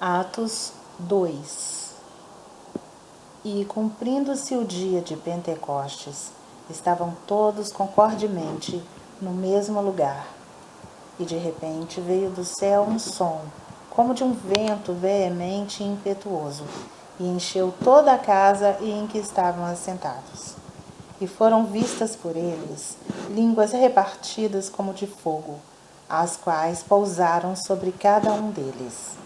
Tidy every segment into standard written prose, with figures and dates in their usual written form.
Atos 2. E, cumprindo-se o dia de Pentecostes, estavam todos concordemente no mesmo lugar. E de repente veio do céu um som, como de um vento veemente e impetuoso, e encheu toda a casa em que estavam assentados. E foram vistas por eles línguas repartidas como de fogo, as quais pousaram sobre cada um deles.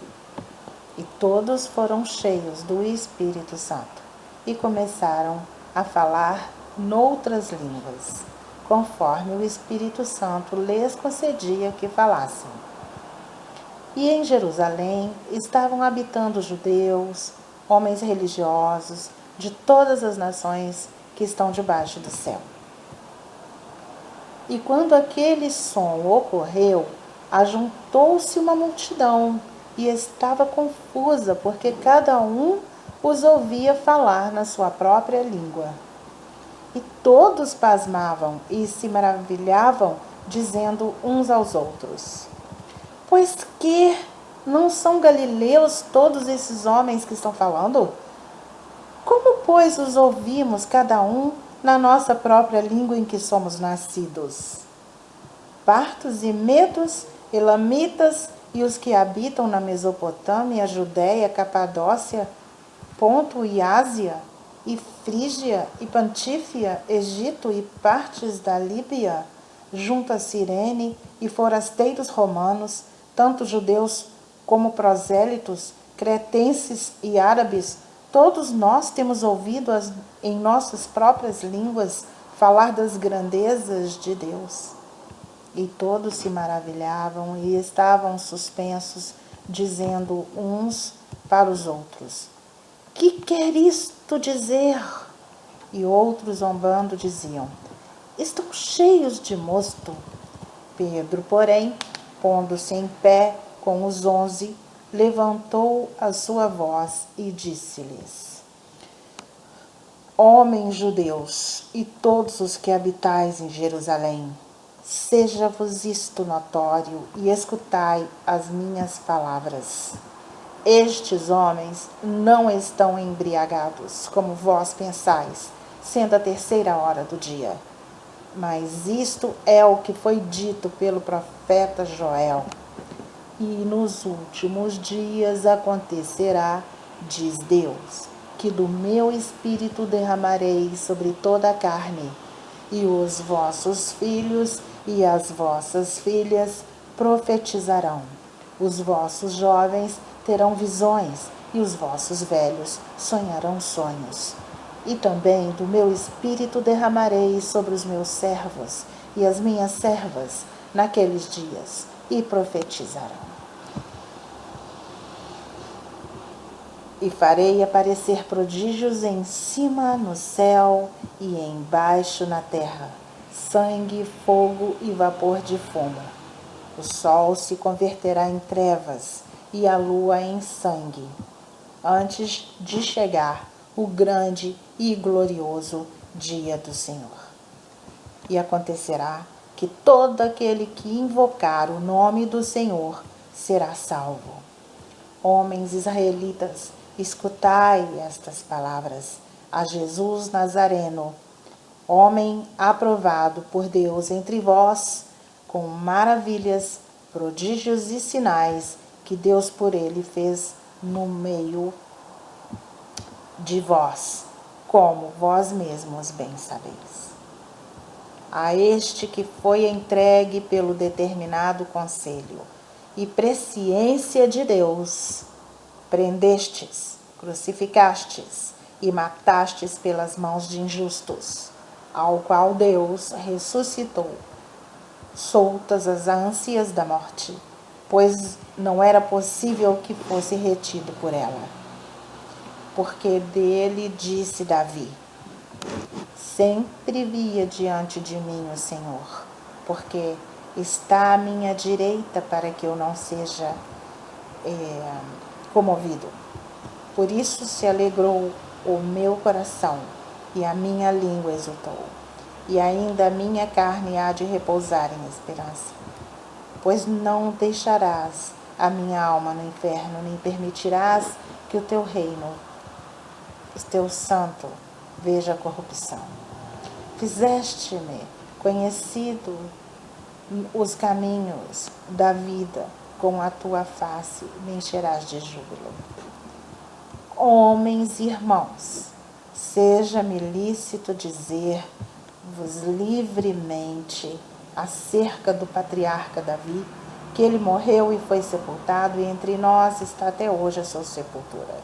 E todos foram cheios do Espírito Santo e começaram a falar noutras línguas, conforme o Espírito Santo lhes concedia que falassem. E em Jerusalém estavam habitando judeus, homens religiosos de todas as nações que estão debaixo do céu. E quando aquele som ocorreu, ajuntou-se uma multidão e estava confusa, porque cada um os ouvia falar na sua própria língua. E todos pasmavam e se maravilhavam, dizendo uns aos outros: Pois que não são galileus todos esses homens que estão falando? Como, pois, os ouvimos cada um na nossa própria língua em que somos nascidos? Partos e medos, elamitas e os que habitam na Mesopotâmia, Judéia, Capadócia, Ponto e Ásia, e Frígia e Pantífia, Egito e partes da Líbia, junto a Cirene, e forasteiros romanos, tanto judeus como prosélitos, cretenses e árabes, todos nós temos ouvido em nossas próprias línguas falar das grandezas de Deus. E todos se maravilhavam e estavam suspensos, dizendo uns para os outros: Que quer isto dizer? E outros, zombando, diziam: Estão cheios de mosto. Pedro, porém, pondo-se em pé com os 11, levantou a sua voz e disse-lhes: Homens judeus e todos os que habitais em Jerusalém, seja-vos isto notório e escutai as minhas palavras. Estes homens não estão embriagados, como vós pensais, sendo a 3ª hora do dia. Mas isto é o que foi dito pelo profeta Joel. E nos últimos dias acontecerá, diz Deus, que do meu Espírito derramarei sobre toda a carne, e os vossos filhos e as vossas filhas profetizarão. Os vossos jovens terão visões, e os vossos velhos sonharão sonhos. E também do meu Espírito derramarei sobre os meus servos e as minhas servas naqueles dias, e profetizarão. E farei aparecer prodígios em cima no céu e embaixo na terra, sangue, fogo e vapor de fumo. O sol se converterá em trevas e a lua em sangue, antes de chegar o grande e glorioso dia do Senhor. E acontecerá que todo aquele que invocar o nome do Senhor será salvo. Homens israelitas, escutai estas palavras. A Jesus Nazareno, homem aprovado por Deus entre vós, com maravilhas, prodígios e sinais que Deus por ele fez no meio de vós, como vós mesmos bem sabeis. A este que foi entregue pelo determinado conselho e presciência de Deus, prendestes, crucificastes e matastes pelas mãos de injustos, ao qual Deus ressuscitou, soltas as ânsias da morte, pois não era possível que fosse retido por ela. Porque dele disse Davi: Sempre via diante de mim o Senhor, porque está à minha direita para que eu não seja comovido. Por isso se alegrou o meu coração e a minha língua exultou. E ainda a minha carne há de repousar em esperança. Pois não deixarás a minha alma no inferno, nem permitirás que o teu reino, o teu santo, veja a corrupção. Fizeste-me conhecido os caminhos da vida, com a tua face me encherás de júbilo. Homens e irmãos, seja-me lícito dizer-vos livremente acerca do patriarca Davi, que ele morreu e foi sepultado, e entre nós está até hoje a sua sepultura.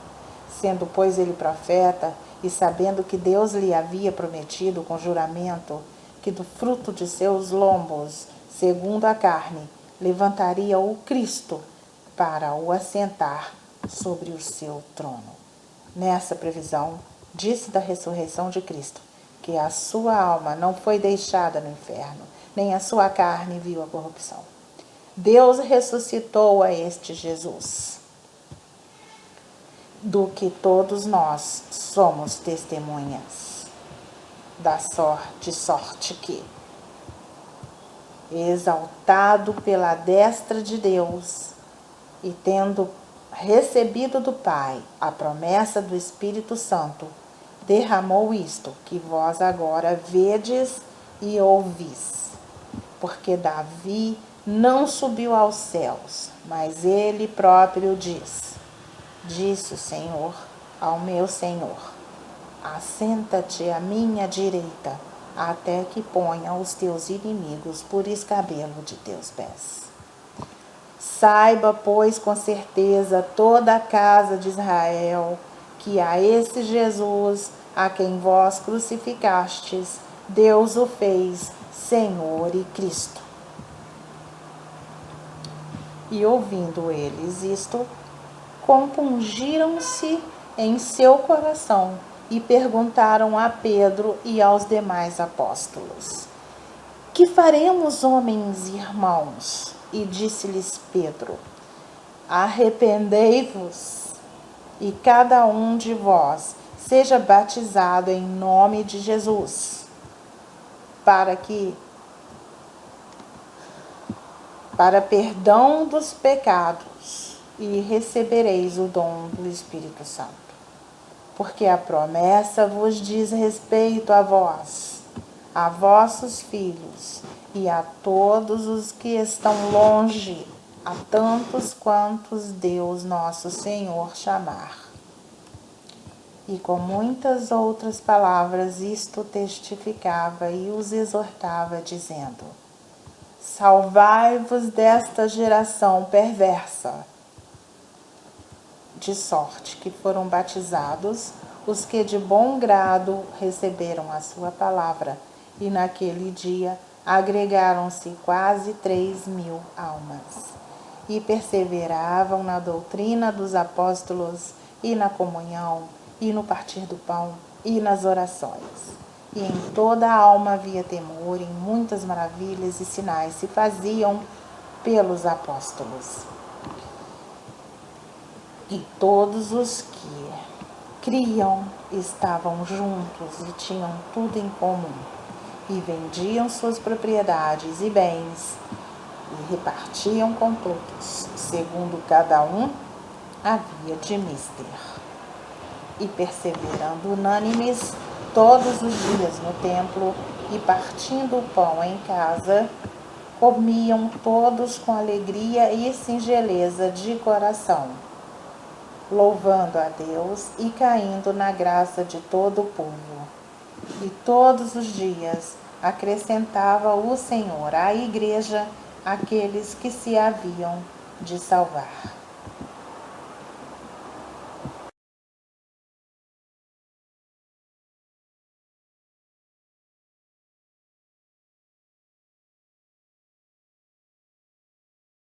Sendo, pois, ele profeta, e sabendo que Deus lhe havia prometido com juramento que do fruto de seus lombos, segundo a carne, levantaria o Cristo para o assentar sobre o seu trono. Nessa previsão, disse da ressurreição de Cristo, que a sua alma não foi deixada no inferno, nem a sua carne viu a corrupção. Deus ressuscitou a este Jesus, do que todos nós somos testemunhas, de sorte que, exaltado pela destra de Deus e tendo recebido do Pai a promessa do Espírito Santo, derramou isto que vós agora vedes e ouvis. Porque Davi não subiu aos céus, mas ele próprio disse o Senhor ao meu Senhor: assenta-te à minha direita, até que ponha os teus inimigos por escabelo de teus pés. Saiba, pois, com certeza toda a casa de Israel, que a esse Jesus, a quem vós crucificastes, Deus o fez Senhor e Cristo. E ouvindo eles isto, compungiram-se em seu coração e perguntaram a Pedro e aos demais apóstolos: que faremos, homens e irmãos? E disse-lhes Pedro: arrependei-vos, e cada um de vós seja batizado em nome de Jesus, para perdão dos pecados, e recebereis o dom do Espírito Santo. Porque a promessa vos diz respeito a vós, a vossos filhos, e a todos os que estão longe, a tantos quantos Deus nosso Senhor chamar. E com muitas outras palavras isto testificava e os exortava, dizendo: salvai-vos desta geração perversa. De sorte que foram batizados os que de bom grado receberam a sua palavra, e naquele dia agregaram-se quase 3.000 almas. E perseveravam na doutrina dos apóstolos, e na comunhão, e no partir do pão, e nas orações. E em toda a alma havia temor, e muitas maravilhas e sinais se faziam pelos apóstolos. E todos os que criam estavam juntos e tinham tudo em comum, e vendiam suas propriedades e bens, e repartiam com todos, segundo cada um havia de mister. E perseverando unânimes todos os dias no templo, e partindo o pão em casa, comiam todos com alegria e singeleza de coração, louvando a Deus e caindo na graça de todo o povo. E todos os dias acrescentava o Senhor à igreja aqueles que se haviam de salvar.